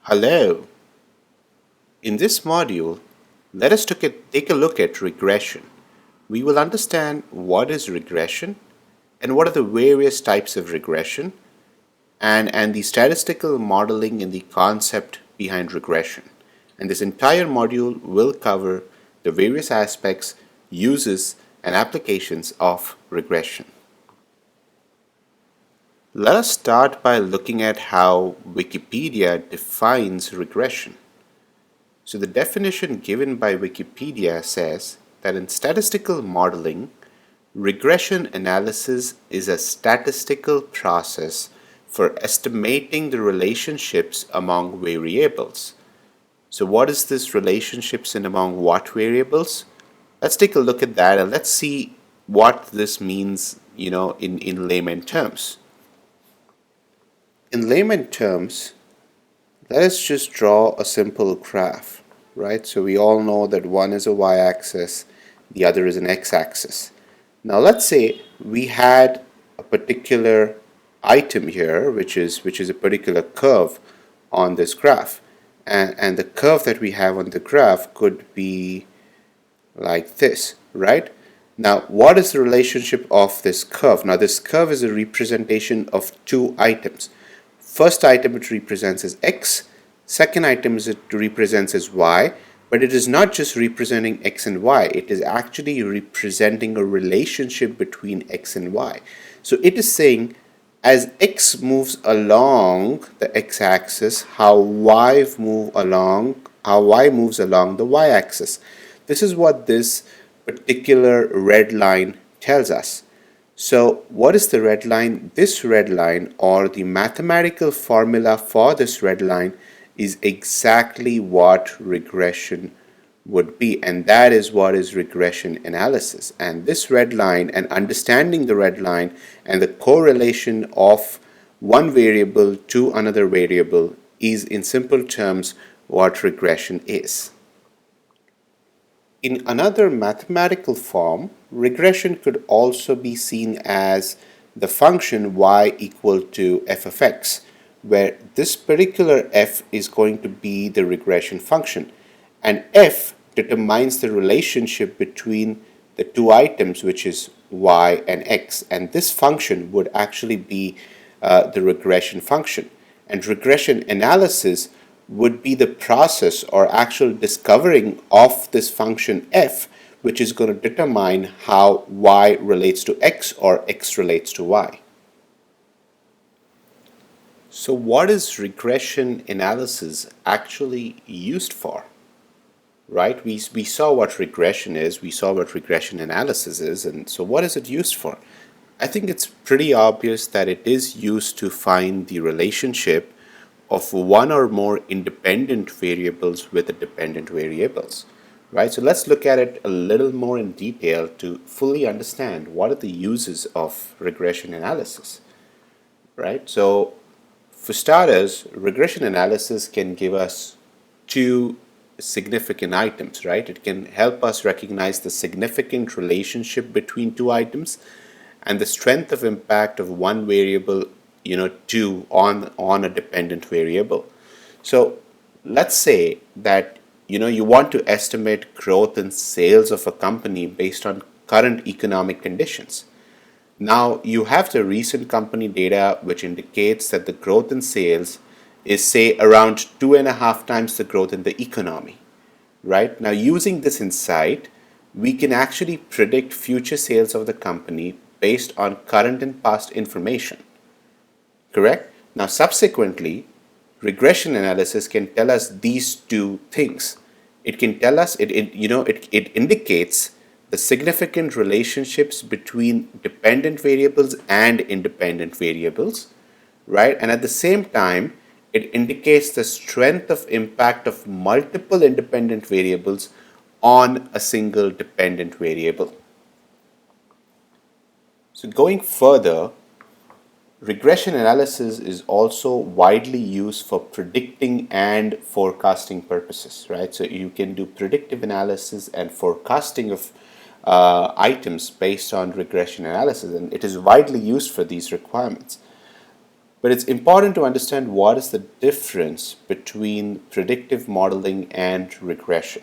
Hello. In this module, let us take a look at regression. We will understand what is regression and what are the various types of regression and the statistical modeling in the concept behind regression. And this entire module will cover the various aspects, uses, and applications of regression. Let us start by looking at how Wikipedia defines regression. So the definition given by Wikipedia says that in statistical modeling, regression analysis is a statistical process for estimating the relationships among variables. So what is this relationships and among what variables? Let's take a look at that and let's see what this means, in layman terms. In layman terms, let us just draw a simple graph, right? So we all know that one is a y-axis, the other is an x-axis. Now let's say we had a particular item here, which is a particular curve on this graph. And the curve that we have on the graph could be like this, right? Now, what is the relationship of this curve? Now, this curve is a representation of two items. First item it represents as x, second item it represents as y, but it is not just representing x and y, it is actually representing a relationship between x and y. So it is saying as x moves along the x-axis, how y moves along the y-axis. This is what this particular red line tells us. So what is the red line? This red line, or the mathematical formula for this red line, is exactly what regression would be, and that is what is regression analysis. And this red line, and understanding the red line and the correlation of one variable to another variable, is in simple terms what regression is. In another mathematical form, regression could also be seen as the function y equal to f of x, where this particular f is going to be the regression function, and f determines the relationship between the two items, which is y and x, and this function would actually be the regression function. And regression analysis would be the process or actual discovering of this function f, which is going to determine how y relates to x or x relates to y. So what is regression analysis actually used for? Right? We saw what regression is, we saw what regression analysis is, and so what is it used for? I think it's pretty obvious that it is used to find the relationship of one or more independent variables with the dependent variables, right? So let's look at it a little more in detail to fully understand what are the uses of regression analysis, right? So for starters, regression analysis can give us two significant items, right? It can help us recognize the significant relationship between two items and the strength of impact of one variable on a dependent variable. So let's say that you want to estimate growth in sales of a company based on current economic conditions. Now you have the recent company data which indicates that the growth in sales is, say, around 2.5 times the growth in the economy, right? Now using this insight, we can actually predict future sales of the company based on current and past information. Correct? Now subsequently, regression analysis can tell us these two things. It can tell us, it indicates the significant relationships between dependent variables and independent variables, right? And at the same time, it indicates the strength of impact of multiple independent variables on a single dependent variable. So going further, regression analysis is also widely used for predicting and forecasting purposes, right? So you can do predictive analysis and forecasting of items based on regression analysis, and it is widely used for these requirements. But it's important to understand what is the difference between predictive modeling and regression,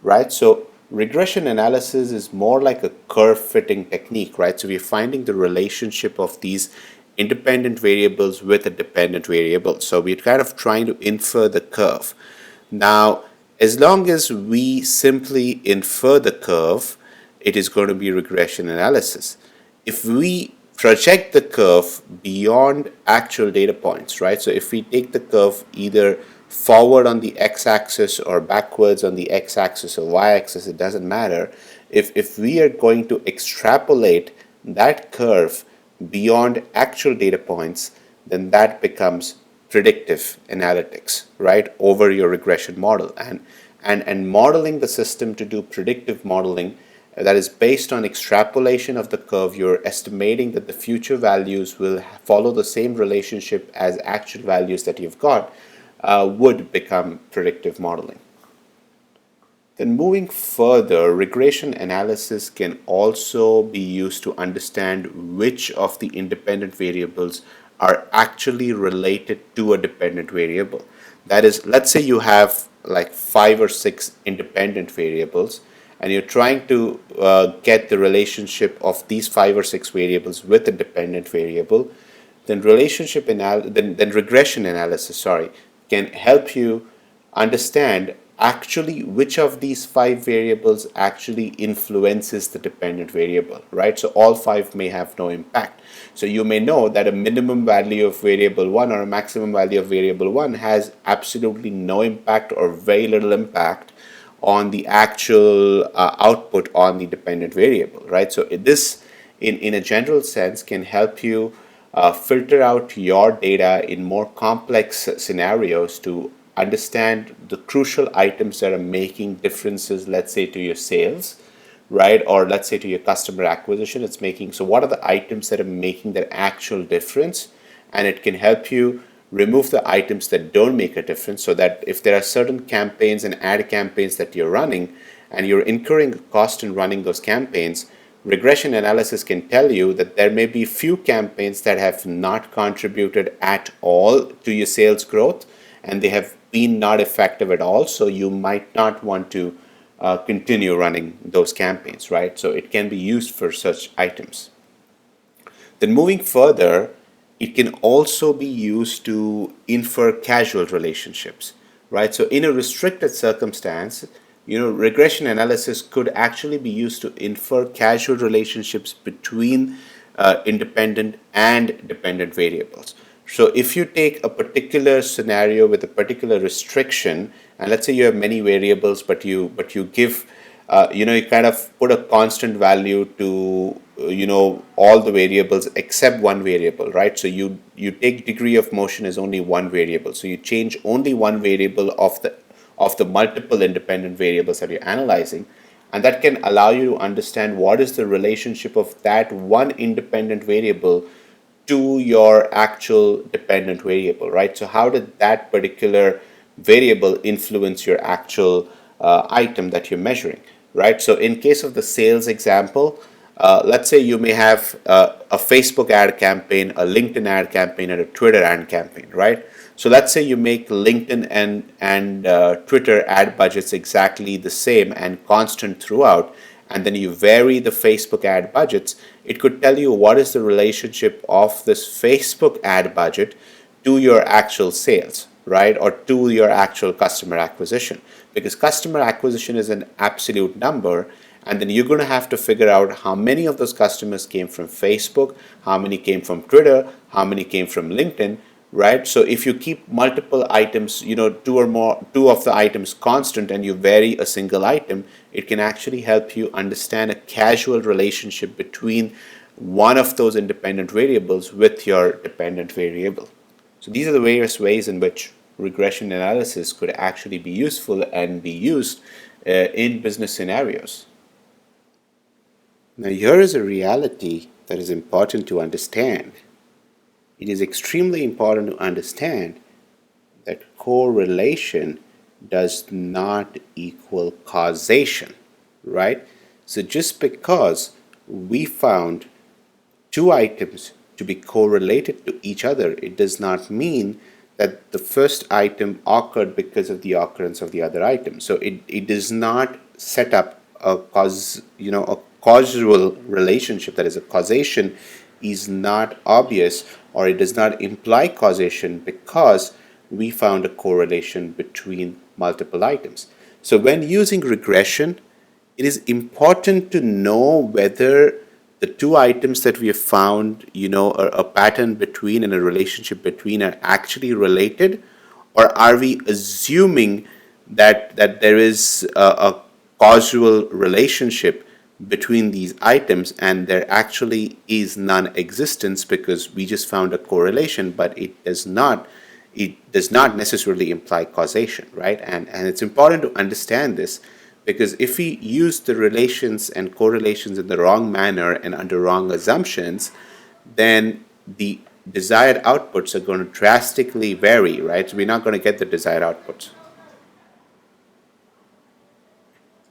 right? So regression analysis is more like a curve fitting technique, right? So we're finding the relationship of these independent variables with a dependent variable. So we're kind of trying to infer the curve. Now, as long as we simply infer the curve, it is going to be regression analysis. If we project the curve beyond actual data points, right? So if we take the curve either forward on the x-axis or backwards on the x-axis or y-axis, it doesn't matter. If we are going to extrapolate that curve beyond actual data points, then that becomes predictive analytics, right, over your regression model. And modeling the system to do predictive modeling that is based on extrapolation of the curve, you're estimating that the future values will follow the same relationship as actual values that you've got, would become predictive modeling. Then moving further, regression analysis can also be used to understand which of the independent variables are actually related to a dependent variable. That is, let's say you have like 5 or 6 independent variables and you're trying to get the relationship of these 5 or 6 variables with a dependent variable, then regression analysis, can help you understand actually which of these 5 variables actually influences the dependent variable, right? So all 5 may have no impact. So you may know that a minimum value of variable 1 or a maximum value of variable 1 has absolutely no impact or very little impact on the actual output on the dependent variable, right? So this, in a general sense, can help you filter out your data in more complex scenarios to understand the crucial items that are making differences, let's say to your sales, right? Or let's say to your customer acquisition, it's making, so what are the items that are making that actual difference? And it can help you remove the items that don't make a difference, so that if there are certain campaigns and ad campaigns that you're running and you're incurring a cost in running those campaigns, regression analysis can tell you that there may be few campaigns that have not contributed at all to your sales growth and they have been not effective at all, so you might not want to continue running those campaigns, right? So it can be used for such items. Then moving further, it can also be used to infer causal relationships, right? So in a restricted circumstance, regression analysis could actually be used to infer causal relationships between independent and dependent variables. So if you take a particular scenario with a particular restriction, and let's say you have many variables, but you give you kind of put a constant value to all the variables except one variable, right? So you take degree of motion as only one variable, so you change only one variable of the multiple independent variables that you're analyzing, and that can allow you to understand what is the relationship of that one independent variable to your actual dependent variable, right? So how did that particular variable influence your actual item that you're measuring, right? So in case of the sales example, let's say you may have a Facebook ad campaign, a LinkedIn ad campaign, and a Twitter ad campaign, right? So let's say you make LinkedIn and Twitter ad budgets exactly the same and constant throughout, and then you vary the Facebook ad budgets. It could tell you what is the relationship of this Facebook ad budget to your actual sales, right? Or to your actual customer acquisition. Because customer acquisition is an absolute number, and then you're going to have to figure out how many of those customers came from Facebook, how many came from Twitter, how many came from LinkedIn, right? So if you keep multiple items, two of the items constant, and you vary a single item, it can actually help you understand a causal relationship between one of those independent variables with your dependent variable. So these are the various ways in which regression analysis could actually be useful and be used in business scenarios. Now, here is a reality that is important to understand. It is extremely important to understand that correlation does not equal causation, right? So just because we found 2 items to be correlated to each other, it does not mean that the first item occurred because of the occurrence of the other item. So it does not set up a a causal relationship, that is, a causation is not obvious, or it does not imply causation because we found a correlation between multiple items. So when using regression, it is important to know whether the two items that we have found, a pattern between and a relationship between are actually related, or are we assuming that there is a causal relationship between these items and there actually is non-existence because we just found a correlation, but it does not necessarily imply causation, right? And it's important to understand this, because if we use the relations and correlations in the wrong manner and under wrong assumptions, then the desired outputs are going to drastically vary, right? So we're not going to get the desired outputs.